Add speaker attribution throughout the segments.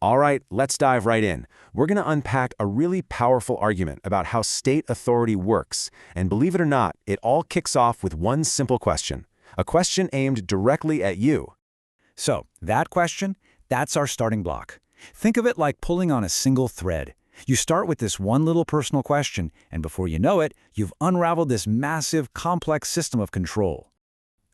Speaker 1: All right, let's dive right in. We're going to unpack a really powerful argument about how state authority works. And believe it or not, it all kicks off with one simple question. A question aimed directly at you.
Speaker 2: So, that question, that's our starting block. Think of it like pulling on a single thread. You start with this one little personal question, and before you know it, you've unraveled this massive, complex system of control.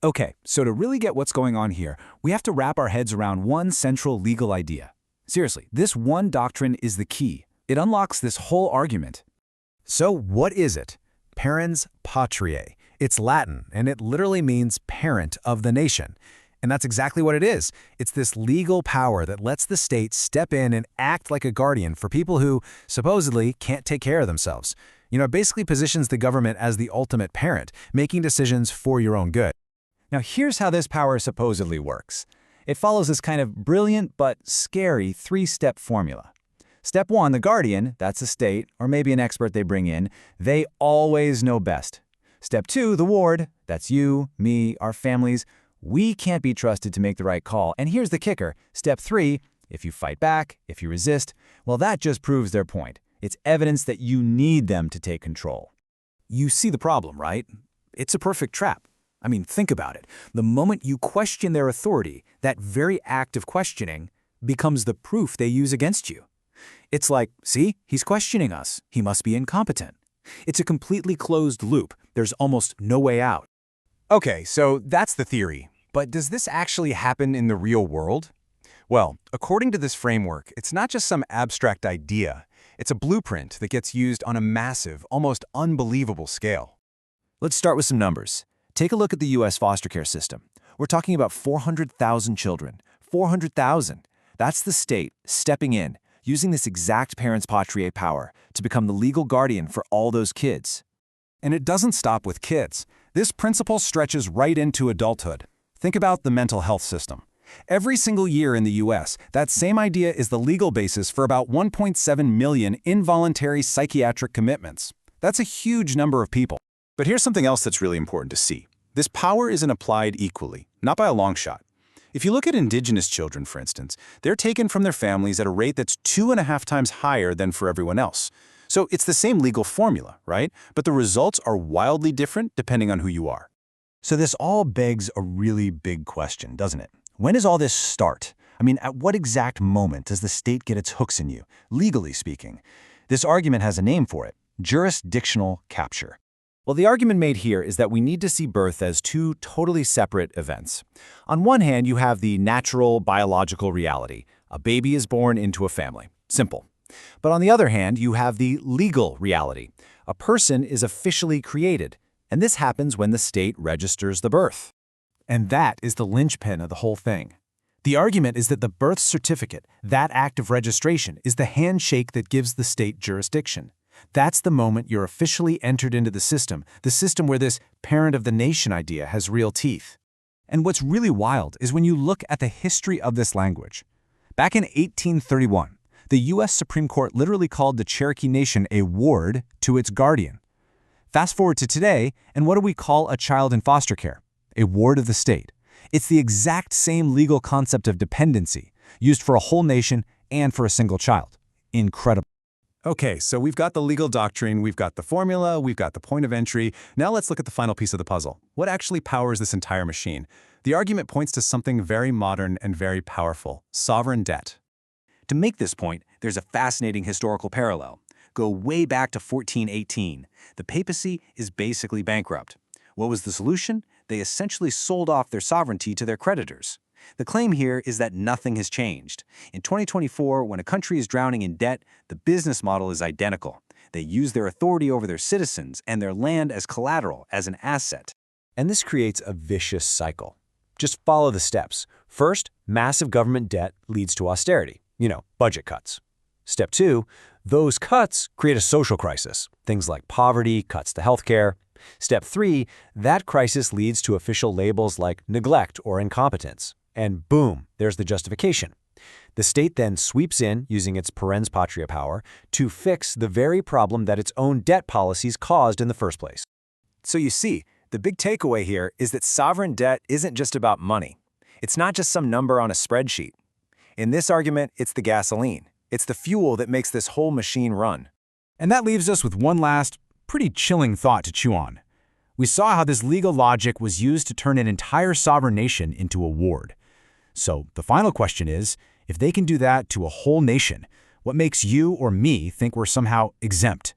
Speaker 2: Okay, so to really get what's going on here, we have to wrap our heads around one central legal idea. Seriously, this one doctrine is the key. It unlocks this whole argument.
Speaker 3: So what is it? Parens patriae. It's Latin, and it literally means parent of the nation. And that's exactly what it is. It's this legal power that lets the state step in and act like a guardian for people who, supposedly, can't take care of themselves. It basically positions the government as the ultimate parent, making decisions for your own good.
Speaker 2: Now here's how this power supposedly works. It follows this kind of brilliant but scary three-step formula. Step 1, the guardian, that's the state, or maybe an expert they bring in, they always know best. Step 2, the ward, that's you, me, our families, we can't be trusted to make the right call. And here's the kicker. Step 3, if you fight back, if you resist, well, that just proves their point. It's evidence that you need them to take control.
Speaker 3: You see the problem, right? It's a perfect trap. I mean, think about it. The moment you question their authority, that very act of questioning becomes the proof they use against you. It's like, see, he's questioning us. He must be incompetent. It's a completely closed loop. There's almost no way out.
Speaker 4: Okay, so that's the theory. But does this actually happen in the real world? Well, according to this framework, it's not just some abstract idea. It's a blueprint that gets used on a massive, almost unbelievable scale.
Speaker 1: Let's start with some numbers. Take a look at the U.S. foster care system. We're talking about 400,000 children. 400,000. That's the state stepping in, using this exact parens patriae power to become the legal guardian for all those kids.
Speaker 5: And it doesn't stop with kids. This principle stretches right into adulthood. Think about the mental health system. Every single year in the U.S., that same idea is the legal basis for about 1.7 million involuntary psychiatric commitments. That's a huge number of people.
Speaker 6: But here's something else that's really important to see. This power isn't applied equally, not by a long shot. If you look at indigenous children, for instance, they're taken from their families at a rate that's 2.5 times higher than for everyone else. So it's the same legal formula, right? But the results are wildly different depending on who you are.
Speaker 3: So this all begs a really big question, doesn't it? When does all this start? I mean, at what exact moment does the state get its hooks in you, legally speaking? This argument has a name for it: jurisdictional capture.
Speaker 1: Well, the argument made here is that we need to see birth as two totally separate events. On one hand, you have the natural biological reality. A baby is born into a family. Simple. But on the other hand, you have the legal reality. A person is officially created, and this happens when the state registers the birth.
Speaker 3: And that is the linchpin of the whole thing. The argument is that the birth certificate, that act of registration, is the handshake that gives the state jurisdiction. That's the moment you're officially entered into the system where this parent of the nation idea has real teeth.
Speaker 5: And what's really wild is when you look at the history of this language. Back in 1831, the U.S. Supreme Court literally called the Cherokee Nation a ward to its guardian. Fast forward to today, and what do we call a child in foster care? A ward of the state. It's the exact same legal concept of dependency, used for a whole nation and for a single child. Incredible.
Speaker 4: Okay, so we've got the legal doctrine, we've got the formula, we've got the point of entry. Now let's look at the final piece of the puzzle. What actually powers this entire machine? The argument points to something very modern and very powerful: sovereign debt.
Speaker 2: To make this point, there's a fascinating historical parallel. Go way back to 1418. The papacy is basically bankrupt. What was the solution? They essentially sold off their sovereignty to their creditors. The claim here is that nothing has changed. In 2024, when a country is drowning in debt, the business model is identical. They use their authority over their citizens and their land as collateral, as an asset.
Speaker 1: And this creates a vicious cycle. Just follow the steps. First, massive government debt leads to austerity. Budget cuts. Step 2, those cuts create a social crisis. Things like poverty, cuts to healthcare. Step 3, that crisis leads to official labels like neglect or incompetence. And boom, there's the justification. The state then sweeps in, using its parens patriae power, to fix the very problem that its own debt policies caused in the first place.
Speaker 3: So you see, the big takeaway here is that sovereign debt isn't just about money. It's not just some number on a spreadsheet. In this argument, it's the gasoline. It's the fuel that makes this whole machine run.
Speaker 5: And that leaves us with one last, pretty chilling thought to chew on. We saw how this legal logic was used to turn an entire sovereign nation into a ward. So the final question is, if they can do that to a whole nation, what makes you or me think we're somehow exempt?